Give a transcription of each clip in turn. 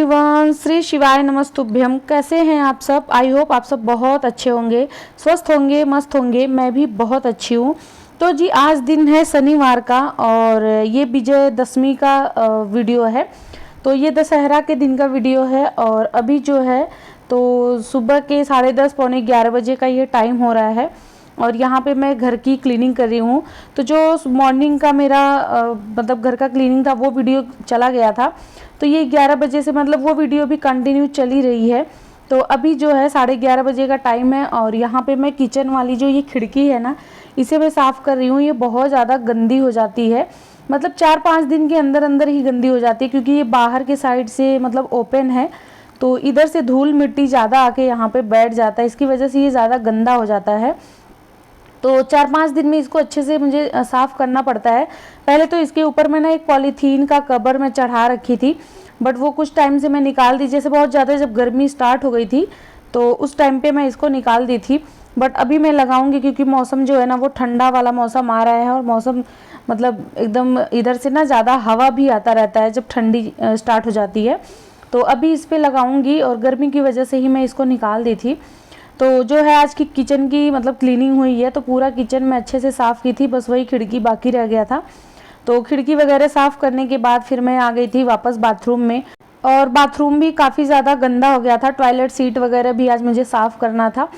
Everyone, Shri शिवाय नमस्तुभ्यम। कैसे हैं आप सब? आई होप आप सब बहुत अच्छे होंगे, स्वस्थ होंगे, मस्त होंगे। मैं भी बहुत अच्छी हूँ। तो जी आज दिन है शनिवार का और ये विजयदशमी का वीडियो है। तो ये दशहरा के दिन का वीडियो है और अभी जो है तो सुबह के 10:30 पौने 11 बजे का ये टाइम हो रहा है और यहाँ पे मैं घर की क्लीनिंग कर रही हूँ। तो जो मॉर्निंग का मेरा मतलब घर का क्लीनिंग था वो वीडियो चला गया था, तो ये 11 बजे से मतलब वो वीडियो भी कंटिन्यू चली रही है। तो अभी जो है 11:30 बजे का टाइम है और यहाँ पे मैं किचन वाली जो ये खिड़की है ना, इसे मैं साफ़ कर रही हूँ। ये बहुत ज़्यादा गंदी हो जाती है, मतलब 4-5 दिन के अंदर अंदर ही गंदी हो जाती है, क्योंकि ये बाहर के साइड से मतलब ओपन है, तो इधर से धूल मिट्टी ज़्यादा आके यहाँ पे बैठ जाता है, इसकी वजह से ये ज़्यादा गंदा हो जाता है। तो 4-5 दिन में इसको अच्छे से मुझे साफ़ करना पड़ता है। पहले तो इसके ऊपर मैं ना एक पॉलीथीन का कवर मैं चढ़ा रखी थी, बट वो कुछ टाइम से मैं निकाल दी। जैसे बहुत ज़्यादा जब गर्मी स्टार्ट हो गई थी तो उस टाइम पे मैं इसको निकाल दी थी, बट अभी मैं लगाऊंगी क्योंकि मौसम जो है ना वो ठंडा वाला मौसम आ रहा है और मौसम मतलब एकदम इधर से ना ज़्यादा हवा भी आता रहता है जब ठंडी स्टार्ट हो जाती है। तो अभी इस पर लगाऊंगी और गर्मी की वजह से ही मैं इसको निकाल दी थी। तो जो है आज की किचन की मतलब क्लीनिंग हुई है, तो पूरा किचन में अच्छे से साफ़ की थी, बस वही खिड़की बाकी रह गया था। तो खिड़की वगैरह साफ़ करने के बाद फिर मैं आ गई थी वापस बाथरूम में, और बाथरूम भी काफ़ी ज़्यादा गंदा हो गया था। टॉयलेट सीट वगैरह भी आज मुझे साफ़ करना था,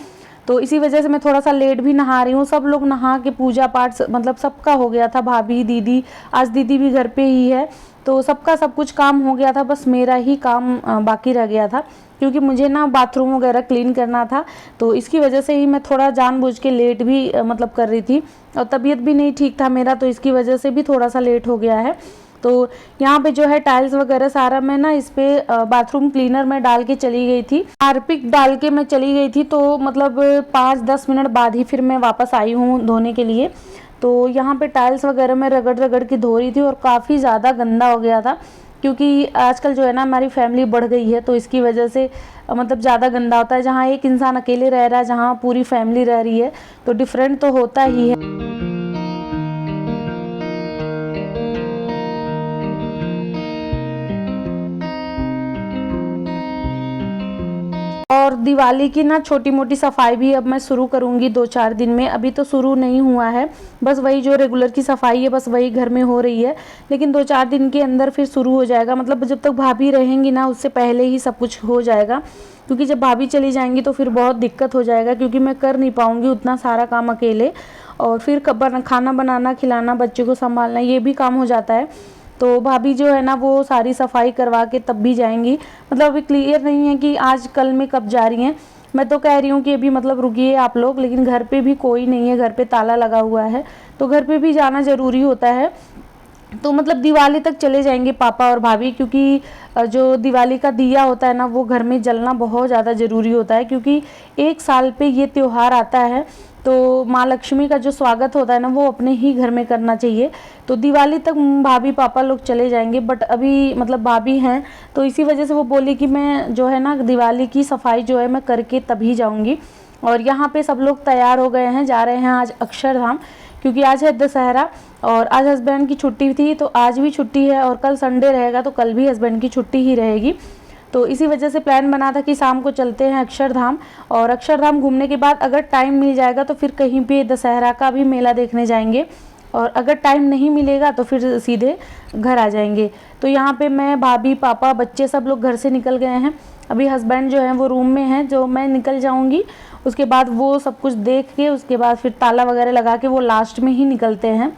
तो इसी वजह से मैं थोड़ा सा लेट भी नहा रही हूँ। सब लोग नहा के पूजा पाठ मतलब सबका हो गया था, भाभी दीदी, आज दीदी भी घर पे ही है, तो सबका सब कुछ काम हो गया था, बस मेरा ही काम बाकी रह गया था, क्योंकि मुझे ना बाथरूम वगैरह क्लीन करना था। तो इसकी वजह से ही मैं थोड़ा जानबूझ के लेट भी मतलब कर रही थी, और तबीयत भी नहीं ठीक था मेरा, तो इसकी वजह से भी थोड़ा सा लेट हो गया है। तो यहाँ पे जो है टाइल्स वगैरह सारा मैं ना इस पे बाथरूम क्लीनर में डाल के चली गई थी, हार्पिक डाल के मैं चली गई थी। तो मतलब 5-10 मिनट बाद ही फिर मैं वापस आई हूँ धोने के लिए। तो यहाँ पे टाइल्स वगैरह में रगड़ रगड़ के धो रही थी और काफ़ी ज़्यादा गंदा हो गया था, क्योंकि आजकल जो है ना हमारी फैमिली बढ़ गई है, तो इसकी वजह से मतलब ज़्यादा गंदा होता है। जहाँ एक इंसान अकेले रह रहा है, जहाँ पूरी फैमिली रह रही है, तो डिफरेंट तो होता ही है। और दिवाली की ना छोटी मोटी सफाई भी अब मैं शुरू करूँगी 2-4 दिन में, अभी तो शुरू नहीं हुआ है, बस वही जो रेगुलर की सफाई है बस वही घर में हो रही है, लेकिन 2-4 दिन के अंदर फिर शुरू हो जाएगा। मतलब जब तक भाभी रहेंगी ना उससे पहले ही सब कुछ हो जाएगा, क्योंकि जब भाभी चली जाएंगी तो फिर बहुत दिक्कत हो जाएगा, क्योंकि मैं कर नहीं पाऊँगी उतना सारा काम अकेले, और फिर खाना बनाना, खिलाना, बच्चे को संभालना, ये भी काम हो जाता है। तो भाभी जो है ना वो सारी सफाई करवा के तब भी जाएंगी। मतलब अभी क्लियर नहीं है कि आज कल में कब जा रही हैं। मैं तो कह रही हूँ कि अभी मतलब रुकिए आप लोग, लेकिन घर पे भी कोई नहीं है, घर पे ताला लगा हुआ है, तो घर पे भी जाना ज़रूरी होता है। तो मतलब दिवाली तक चले जाएंगे पापा और भाभी, क्योंकि जो दिवाली का दिया होता है ना वो घर में जलना बहुत ज़्यादा ज़रूरी होता है, क्योंकि एक साल पे ये त्यौहार आता है, तो माँ लक्ष्मी का जो स्वागत होता है ना वो अपने ही घर में करना चाहिए। तो दिवाली तक भाभी पापा लोग चले जाएंगे, बट अभी मतलब भाभी हैं, तो इसी वजह से वो बोली कि मैं जो है ना दिवाली की सफाई जो है मैं करके तभी जाऊँगी। और यहाँ पे सब लोग तैयार हो गए हैं, जा रहे हैं आज अक्षरधाम, क्योंकि आज है दशहरा और आज हस्बैंड की छुट्टी थी, तो आज भी छुट्टी है, और कल संडे रहेगा तो कल भी हस्बैंड की छुट्टी ही रहेगी। तो इसी वजह से प्लान बना था कि शाम को चलते हैं अक्षरधाम, और अक्षरधाम घूमने के बाद अगर टाइम मिल जाएगा तो फिर कहीं पे दशहरा का भी मेला देखने जाएंगे, और अगर टाइम नहीं मिलेगा तो फिर सीधे घर आ जाएंगे। तो यहाँ पे मैं, भाभी, पापा, बच्चे सब लोग घर से निकल गए हैं। अभी हस्बैंड जो हैं वो रूम में हैं, जो मैं निकल जाऊँगी उसके बाद वो सब कुछ देख के उसके बाद फिर ताला वगैरह लगा के वो लास्ट में ही निकलते हैं।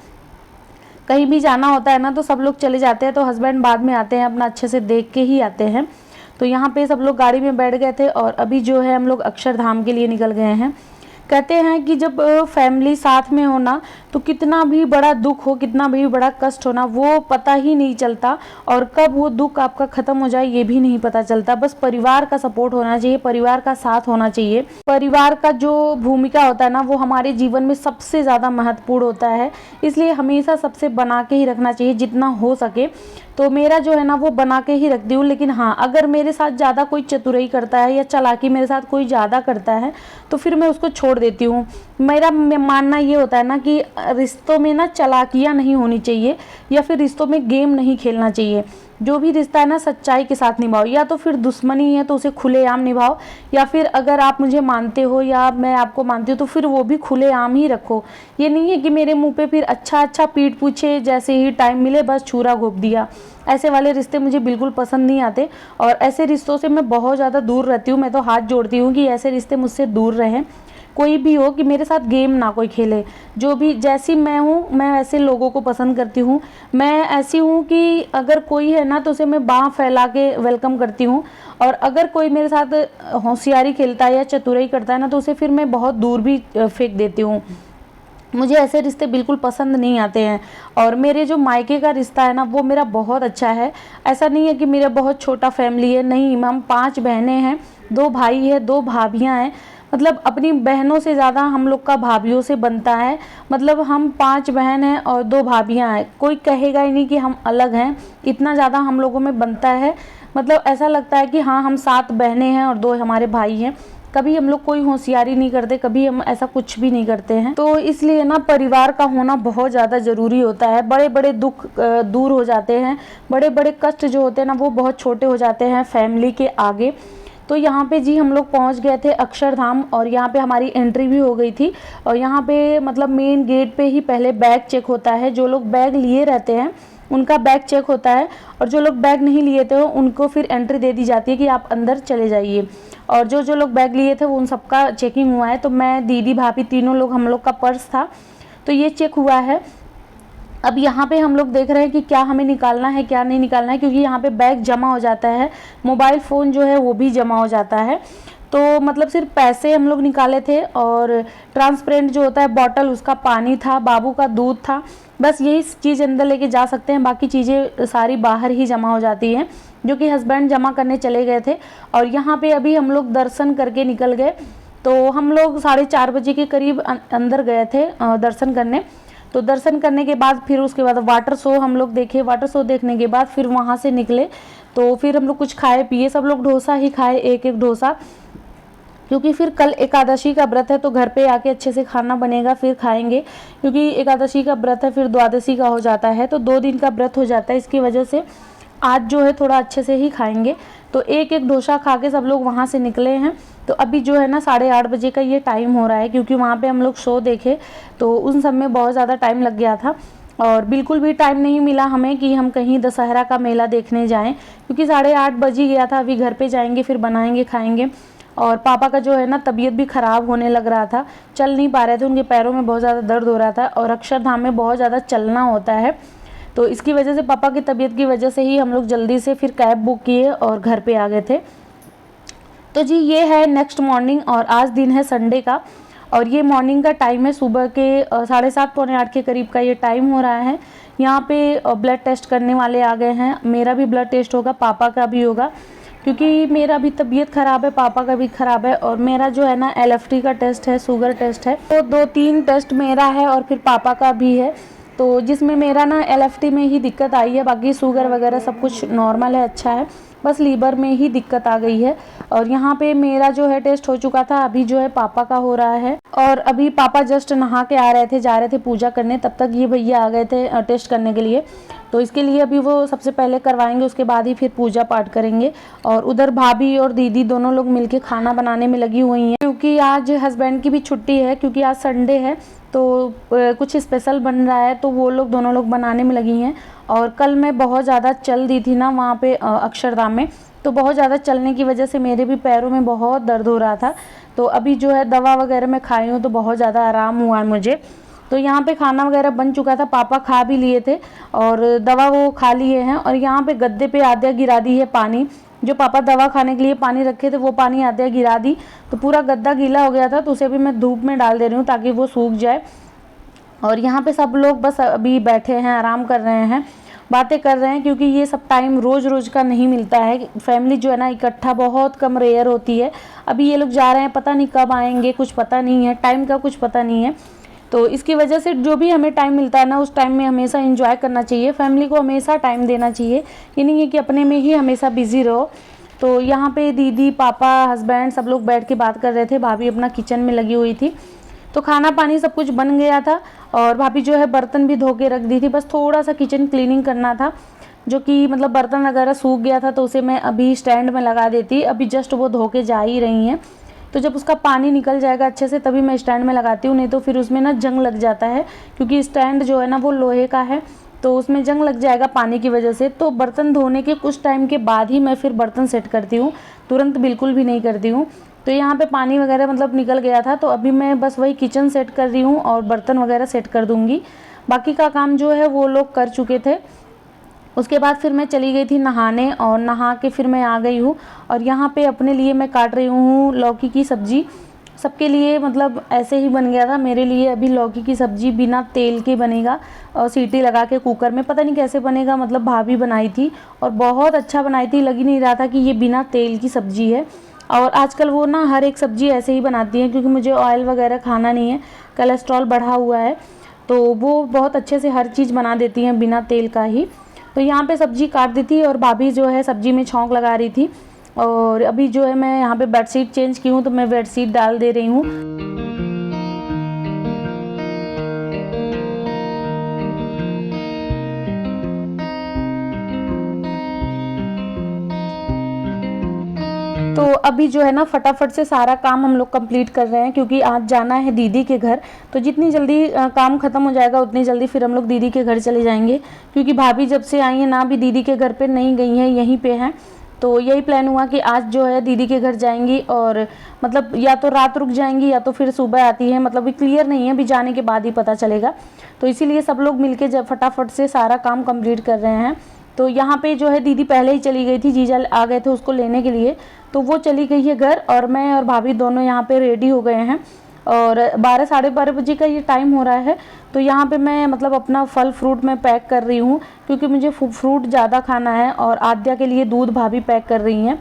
कहीं भी जाना होता है ना तो सब लोग चले जाते हैं, तो हस्बैंड बाद में आते हैं, अपना अच्छे से देख के ही आते हैं। तो यहाँ पे सब लोग गाड़ी में बैठ गए थे और अभी जो है हम लोग अक्षरधाम के लिए निकल गए हैं। कहते हैं कि जब फैमिली साथ में हो ना तो कितना भी बड़ा दुख हो, कितना भी बड़ा कष्ट हो ना, वो पता ही नहीं चलता, और कब वो दुख आपका ख़त्म हो जाए ये भी नहीं पता चलता। बस परिवार का सपोर्ट होना चाहिए, परिवार का साथ होना चाहिए। परिवार का जो भूमिका होता है ना वो हमारे जीवन में सबसे ज़्यादा महत्वपूर्ण होता है, इसलिए हमेशा सबसे बना के ही रखना चाहिए जितना हो सके। तो मेरा जो है ना वो बना के ही रखती हूँ, लेकिन हाँ अगर मेरे साथ ज़्यादा कोई चतुराई करता है या चालाकी मेरे साथ कोई ज़्यादा करता है तो फिर मैं उसको छोड़ जोड़ देती हूँ। मेरा मानना ये होता है ना कि रिश्तों में ना चालाकियाँ नहीं होनी चाहिए या फिर रिश्तों में गेम नहीं खेलना चाहिए। जो भी रिश्ता है ना सच्चाई के साथ निभाओ, या तो फिर दुश्मनी है तो उसे खुलेआम निभाओ, या फिर अगर आप मुझे मानते हो या मैं आपको मानती हूँ तो फिर वो भी खुलेआम ही रखो। ये नहीं है कि मेरे मुंह पे फिर अच्छा अच्छा पीठ पूछे जैसे ही टाइम मिले बस छुरा घोंप दिया। ऐसे वाले रिश्ते मुझे बिल्कुल पसंद नहीं आते और ऐसे रिश्तों से मैं बहुत ज़्यादा दूर रहती हूँ। मैं तो हाथ जोड़ती हूँ कि ऐसे रिश्ते मुझसे दूर रहें। कोई भी हो कि मेरे साथ गेम ना कोई खेले। जो भी जैसी मैं हूँ मैं ऐसे लोगों को पसंद करती हूँ। मैं ऐसी हूँ कि अगर कोई है ना तो उसे मैं बाँह फैला के वेलकम करती हूँ, और अगर कोई मेरे साथ होशियारी खेलता है या चतुराई करता है ना तो उसे फिर मैं बहुत दूर भी फेंक देती हूँ। मुझे ऐसे रिश्ते बिल्कुल पसंद नहीं आते हैं। और मेरे जो मायके का रिश्ता है ना वो मेरा बहुत अच्छा है। ऐसा नहीं है कि मेरा बहुत छोटा फैमिली है, नहीं, हम 5 बहनें हैं, 2 भाई है, 2 भाभियाँ हैं। मतलब अपनी बहनों से ज़्यादा हम लोग का भाभीियों से बनता है। मतलब हम 5 बहन हैं और 2 भाभियाँ हैं। कोई कहेगा ही नहीं कि हम अलग हैं, इतना ज़्यादा हम लोगों में बनता है। मतलब ऐसा लगता है कि हाँ हम 7 बहनें हैं और 2 हमारे भाई हैं। कभी हम लोग कोई होशियारी नहीं करते, कभी हम ऐसा कुछ भी नहीं करते हैं। तो इसलिए ना परिवार का होना बहुत ज़्यादा ज़रूरी होता है। बड़े बड़े दुख दूर हो जाते हैं, बड़े बड़े कष्ट जो होते हैं ना वो बहुत छोटे हो जाते हैं फैमिली के आगे। तो यहाँ पे जी हम लोग पहुँच गए थे अक्षरधाम, और यहाँ पे हमारी एंट्री भी हो गई थी। और यहाँ पे मतलब मेन गेट पे ही पहले बैग चेक होता है। जो लोग बैग लिए रहते हैं उनका बैग चेक होता है, और जो लोग बैग नहीं लिए थे उनको फिर एंट्री दे दी जाती है कि आप अंदर चले जाइए। और जो जो लोग बैग लिए थे वो उन सबका चेकिंग हुआ है। तो मैं, दीदी, भाभी, तीनों लोग, हम लोग का पर्स था तो ये चेक हुआ है। अब यहाँ पे हम लोग देख रहे हैं कि क्या हमें निकालना है क्या नहीं निकालना है, क्योंकि यहाँ पे बैग जमा हो जाता है, मोबाइल फ़ोन जो है वो भी जमा हो जाता है। तो मतलब सिर्फ पैसे हम लोग निकाले थे, और ट्रांसपेरेंट जो होता है बॉटल उसका पानी था, बाबू का दूध था, बस यही चीज़ अंदर लेके जा सकते हैं। बाकी चीज़ें सारी बाहर ही जमा हो जाती हैं, जो कि हस्बैंड जमा करने चले गए थे। और यहाँ पे अभी हम लोग दर्शन करके निकल गए। तो हम लोग 4:30 बजे के करीब अंदर गए थे दर्शन करने। तो दर्शन करने के बाद फिर उसके बाद वाटर शो हम लोग देखे। वाटर शो देखने के बाद फिर वहाँ से निकले। तो फिर हम लोग कुछ खाए पिए, सब लोग डोसा ही खाए, एक एक डोसा, क्योंकि फिर कल एकादशी का व्रत है तो घर पे आके अच्छे से खाना बनेगा फिर खाएंगे। क्योंकि एकादशी का व्रत है फिर द्वादशी का हो जाता है, तो 2 दिन का व्रत हो जाता है। इसकी वजह से आज जो है थोड़ा अच्छे से ही खाएंगे। तो एक एक डोसा खा के सब लोग वहाँ से निकले हैं। तो अभी जो है ना 8:30 बजे का ये टाइम हो रहा है, क्योंकि वहाँ पे हम लोग शो देखे तो उन सब में बहुत ज़्यादा टाइम लग गया था, और बिल्कुल भी टाइम नहीं मिला हमें कि हम कहीं दशहरा का मेला देखने जाएं, क्योंकि 8:30 बज ही गया था। अभी घर पे जाएंगे फिर बनाएंगे खाएंगे। और पापा का जो है ना तबीयत भी ख़राब होने लग रहा था, चल नहीं पा रहे थे, उनके पैरों में बहुत ज़्यादा दर्द हो रहा था, और अक्षरधाम में बहुत ज़्यादा चलना होता है। तो इसकी वजह से, पापा की तबीयत की वजह से ही हम लोग जल्दी से फिर कैब बुक किए और घर पे आ गए थे। तो जी ये है नेक्स्ट मॉर्निंग, और आज दिन है संडे का, और ये मॉर्निंग का टाइम है, सुबह के 7:30 पौने 8 के करीब का ये टाइम हो रहा है। यहाँ पे ब्लड टेस्ट करने वाले आ गए हैं। मेरा भी ब्लड टेस्ट होगा, पापा का भी होगा, क्योंकि मेरा भी तबीयत ख़राब है, पापा का भी ख़राब है। और मेरा जो है ना LFT का टेस्ट है, शुगर टेस्ट है। तो 2-3 टेस्ट मेरा है और फिर पापा का भी है। तो जिसमें मेरा ना LFT में ही दिक्कत आई है, बाकी शुगर वगैरह सब कुछ नॉर्मल है, अच्छा है, बस लीवर में ही दिक्कत आ गई है। और यहाँ पे मेरा जो है टेस्ट हो चुका था, अभी जो है पापा का हो रहा है। और अभी पापा जस्ट नहा के आ रहे थे, जा रहे थे पूजा करने, तब तक ये भैया आ गए थे टेस्ट करने के लिए। तो इसके लिए अभी वो सबसे पहले करवाएंगे, उसके बाद ही फिर पूजा पाठ करेंगे। और उधर भाभी और दीदी दोनों लोग मिलके खाना बनाने में लगी हुई हैं, क्योंकि आज हस्बैंड की भी छुट्टी है, क्योंकि आज संडे है तो कुछ स्पेशल बन रहा है, तो वो लोग दोनों लोग बनाने में लगी हैं। और कल मैं बहुत ज़्यादा चल दी थी ना वहाँ पे अक्षरधाम में, तो बहुत ज़्यादा चलने की वजह से मेरे भी पैरों में बहुत दर्द हो रहा था। तो अभी जो है दवा वगैरह मैं खाई हूँ तो बहुत ज़्यादा आराम हुआ है मुझे। तो यहाँ पे खाना वगैरह बन चुका था, पापा खा भी लिए थे और दवा वो खा लिए हैं। और यहाँ पे गद्दे पे आधा गिरा दी है पानी, जो पापा दवा खाने के लिए पानी रखे थे वो पानी आधा गिरा दी, तो पूरा गद्दा गीला हो गया था, तो उसे भी मैं धूप में डाल दे रही हूँ ताकि वो सूख जाए। और यहाँ पे सब लोग बस अभी बैठे हैं, आराम कर रहे हैं, बातें कर रहे हैं, क्योंकि ये सब टाइम रोज़ रोज़ का नहीं मिलता है। फैमिली जो है ना इकट्ठा बहुत कम रेयर होती है। अभी ये लोग जा रहे हैं, पता नहीं कब आएंगे, कुछ पता नहीं है, टाइम का कुछ पता नहीं है। तो इसकी वजह से जो भी हमें टाइम मिलता है ना, उस टाइम में हमेशा एंजॉय करना चाहिए, फैमिली को हमेशा टाइम देना चाहिए। ये नहीं है कि अपने में ही हमेशा बिजी रहो। तो यहाँ पे दीदी, पापा, हस्बैंड सब लोग बैठ के बात कर रहे थे। भाभी अपना किचन में लगी हुई थी। तो खाना पानी सब कुछ बन गया था और भाभी जो है बर्तन भी धो के रख दी थी। बस थोड़ा सा किचन क्लीनिंग करना था, जो कि मतलब बर्तन वगैरह सूख गया था, तो उसे मैं अभी स्टैंड में लगा देती। अभी जस्ट वो धो के जा ही रही हैं, तो जब उसका पानी निकल जाएगा अच्छे से तभी मैं स्टैंड में लगाती हूँ, नहीं तो फिर उसमें ना जंग लग जाता है, क्योंकि स्टैंड जो है ना वो लोहे का है, तो उसमें जंग लग जाएगा पानी की वजह से। तो बर्तन धोने के कुछ टाइम के बाद ही मैं फिर बर्तन सेट करती हूँ, तुरंत बिल्कुल भी नहीं करती हूँ। तो यहाँ पे पानी वगैरह मतलब निकल गया था, तो अभी मैं बस वही किचन सेट कर रही हूँ और बर्तन वगैरह सेट कर दूँगी। बाकी का काम जो है वो लोग कर चुके थे। उसके बाद फिर मैं चली गई थी नहाने और नहा के फिर मैं आ गई हूँ और यहाँ पे अपने लिए मैं काट रही हूँ लौकी की सब्ज़ी। सबके लिए मतलब ऐसे ही बन गया था, मेरे लिए अभी लौकी की सब्ज़ी बिना तेल के बनेगा और सीटी लगा के कुकर में, पता नहीं कैसे बनेगा, मतलब भाभी बनाई थी और बहुत अच्छा बनाई थी। लग ही नहीं रहा था कि ये बिना तेल की सब्ज़ी है। और आजकल वो ना हर एक सब्ज़ी ऐसे ही बनाती हैं, क्योंकि मुझे ऑयल वगैरह खाना नहीं है, कोलेस्ट्रॉल बढ़ा हुआ है, तो वो बहुत अच्छे से हर चीज़ बना देती हैं बिना तेल का ही। तो यहाँ पे सब्ज़ी काट दी थी और भाभी जो है सब्ज़ी में छौंक लगा रही थी। और अभी जो है मैं यहाँ पे बेडशीट चेंज की हूँ, तो मैं बेडशीट डाल दे रही हूँ। तो अभी जो है ना फटाफट से सारा काम हम लोग कंप्लीट कर रहे हैं, क्योंकि आज जाना है दीदी के घर। तो जितनी जल्दी काम ख़त्म हो जाएगा उतनी जल्दी फिर हम लोग दीदी के घर चले जाएंगे, क्योंकि भाभी जब से आई हैं ना भी दीदी के घर पे नहीं गई हैं, यहीं पे हैं। तो यही प्लान हुआ कि आज जो है दीदी के घर जाएंगी और मतलब या तो रात रुक जाएंगी या तो फिर सुबह आती है, मतलब भी क्लियर नहीं है, अभी जाने के बाद ही पता चलेगा। तो इसीलिए सब लोग मिलके जब फटाफट से सारा काम कंप्लीट कर रहे हैं। तो यहाँ पे जो है दीदी पहले ही चली गई थी, जीजा आ गए थे उसको लेने के लिए, तो वो चली गई है घर और मैं और भाभी दोनों यहाँ पे रेडी हो गए हैं। और 12 साढ़े 12 बजे का ये टाइम हो रहा है। तो यहाँ पे मैं मतलब अपना फल फ्रूट में पैक कर रही हूँ, क्योंकि मुझे फ्रूट ज़्यादा खाना है। और आद्या के लिए दूध भाभी पैक कर रही हैं,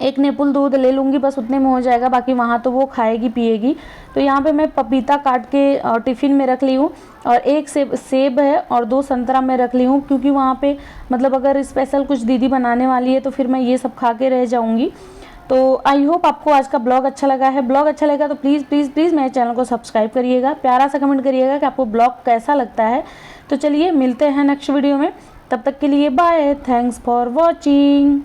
एक निपुल दूध ले लूँगी, बस उतने में हो जाएगा, बाकी वहाँ तो वो खाएगी पिएगी। तो यहाँ पे मैं पपीता काट के टिफ़िन में रख ली हूँ और एक सेब है और 2 संतरा में रख ली हूँ, क्योंकि वहाँ पे मतलब अगर स्पेशल कुछ दीदी बनाने वाली है तो फिर मैं ये सब खा के रह जाऊँगी। तो आई होप आपको आज का ब्लॉग अच्छा लगा है। ब्लॉग अच्छा लगा तो प्लीज़ प्लीज़ प्लीज़ मेरे चैनल को सब्सक्राइब करिएगा, प्यारा सा कमेंट करिएगा कि आपको ब्लॉग कैसा लगता है। तो चलिए मिलते हैं नेक्स्ट वीडियो में, तब तक के लिए बाय, थैंक्स फॉर वॉचिंग।